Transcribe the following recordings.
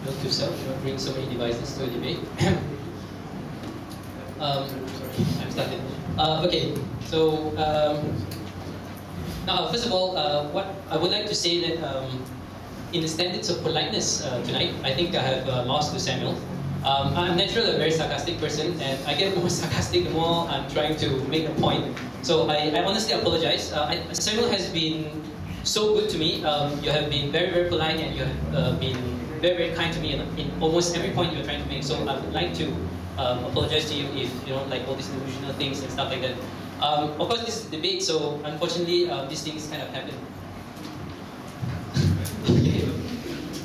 note to self, bring so many devices to a debate. Sorry, I'm started. Okay, so now first of all, what I would like to say that in the standards of politeness tonight, I think I have lost to Samuel. I'm naturally a very sarcastic person, and I get more sarcastic the more I'm trying to make a point. So I honestly apologize. Samuel has been so good to me. You have been very, very polite, and you have been very, very kind to me in almost every point you're trying to make. So I would like to apologize to you if you don't like all these delusional things and stuff like that. Of course, this is a debate, so unfortunately, these things kind of happen. Okay.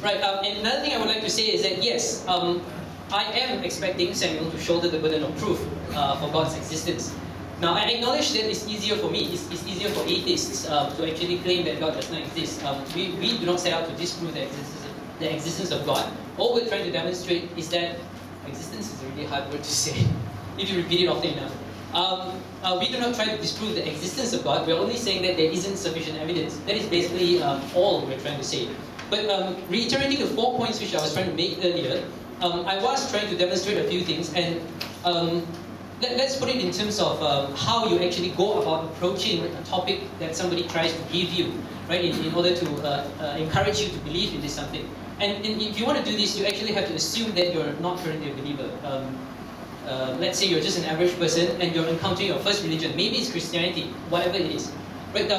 Right, and another thing I would like to say is that yes, I am expecting Samuel to shoulder the burden of proof for God's existence. Now, I acknowledge that it's easier for me, it's easier for atheists to actually claim that God does not exist. We do not set out to disprove the existence of God. All we're trying to demonstrate is that existence is a really hard word to say if you repeat it often enough. We do not try to disprove the existence of God, we're only saying that there isn't sufficient evidence. That is basically all we're trying to say. But reiterating the 4 points which I was trying to make earlier, I was trying to demonstrate a few things, and let's put it in terms of how you actually go about approaching a topic that somebody tries to give you, right, in order to encourage you to believe in this something. And if you want to do this, you actually have to assume that you're not currently a believer. Let's say you're just an average person and you're encountering your first religion. Maybe it's Christianity, whatever it is. Right,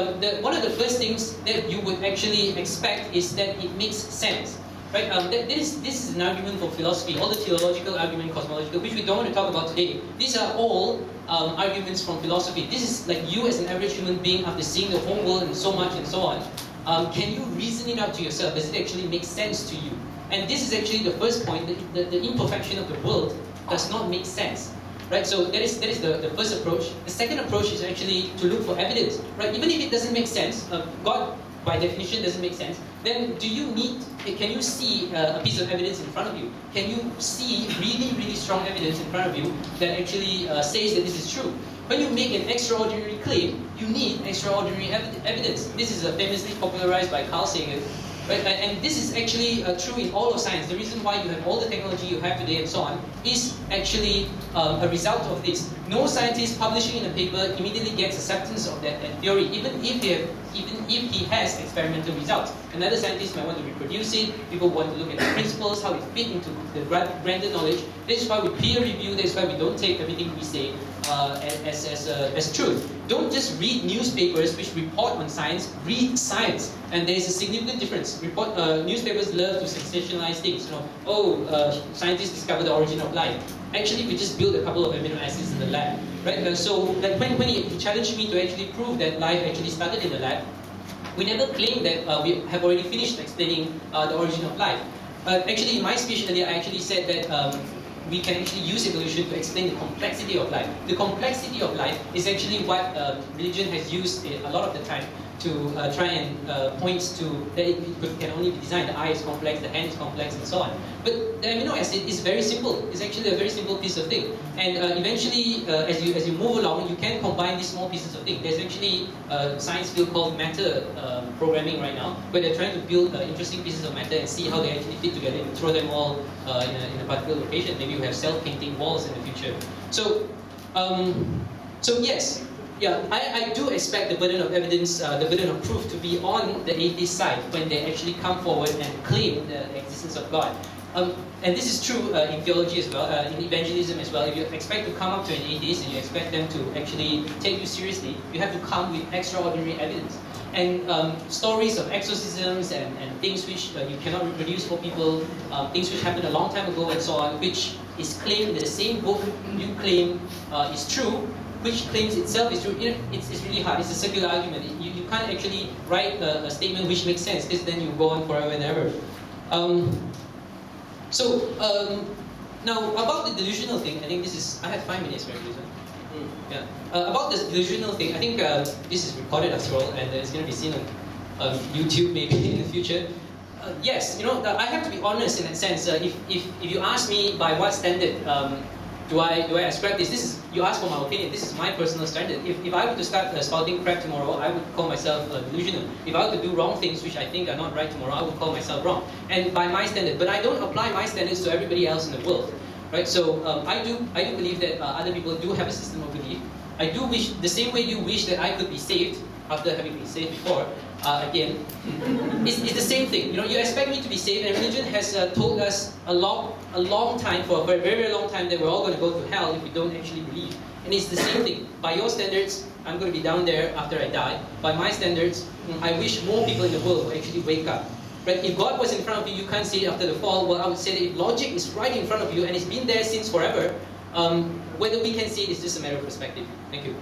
one of the first things that you would actually expect is that it makes sense. Right, this is an argument for philosophy, all the theological argument, cosmological, which we don't want to talk about today. These are all arguments from philosophy. This is like you as an average human being, after seeing the whole world and so much and so on, can you reason it out to yourself? Does it actually make sense to you? And this is actually the first point, the imperfection of the world does not make sense. Right, so that is the first approach. The second approach is actually to look for evidence. Right, even if it doesn't make sense, God by definition doesn't make sense, then can you see a piece of evidence in front of you? Can you see really, really strong evidence in front of you that actually says that this is true? When you make an extraordinary claim, you need extraordinary evidence. This is famously popularized by Carl Sagan. Right? And this is actually true in all of science. The reason why you have all the technology you have today and so on is actually a result of this. No scientist publishing in a paper immediately gets acceptance of that theory, even if he has experimental results. Another scientist might want to reproduce it. People want to look at the principles, how it fit into the grander knowledge. That's why we peer review. That's why we don't take everything we say as truth. Don't just read newspapers which report on science. Read science, and there is a significant difference. Newspapers love to sensationalize things. Scientists discovered the origin of life. Actually, we just built a couple of amino acids in the lab, right? So like when he challenged me to actually prove that life actually started in the lab, we never claimed that we have already finished explaining the origin of life. Actually, in my speech earlier, I actually said that we can actually use evolution to explain the complexity of life. The complexity of life is actually what religion has used a lot of the time to try and point to that it can only be designed. The eye is complex, the hand is complex, and so on. But the amino acid is very simple. It's actually a very simple piece of thing. And eventually, as you move along, you can combine these small pieces of thing. There's actually a science field called matter programming right now, where they're trying to build interesting pieces of matter and see how they actually fit together and throw them all in a particular location. Maybe we have self-painting walls in the future. So yes. Yeah, I do expect the burden of evidence, the burden of proof to be on the atheist side when they actually come forward and claim the existence of God. And this is true in theology as well, in evangelism as well. If you expect to come up to an atheist and you expect them to actually take you seriously, you have to come with extraordinary evidence. And stories of exorcisms and things which you cannot reproduce for people, things which happened a long time ago and so on, which is claimed in the same book you claim is true, which claims itself is true. It's really hard. It's a circular argument. You can't actually write a statement which makes sense, because then you go on forever and ever. Now about the delusional thing, I think I had 5 minutes, right, Lisa? Yeah. About the delusional thing, I think this is recorded after all, and it's going to be seen on YouTube maybe in the future. Yes, I have to be honest in that sense. If you ask me by what standard Do I ascribe this? You ask for my opinion. This is my personal standard. If I were to start spouting crap tomorrow, I would call myself delusional. If I were to do wrong things which I think are not right tomorrow, I would call myself wrong. And by my standard, but I don't apply my standards to everybody else in the world, right? So I do believe that other people do have a system of belief. I do wish, the same way you wish that I could be saved after having been saved before, again, it's the same thing. You know, you expect me to be saved, and religion has told us a long time, for a very, very long time, that we're all going to go to hell if we don't actually believe. And it's the same thing. By your standards, I'm going to be down there after I die. By my standards, I wish more people in the world would actually wake up. Right? If God was in front of you, you can't see it after the fall. Well, I would say that if logic is right in front of you and it's been there since forever, whether we can see it is just a matter of perspective. Thank you.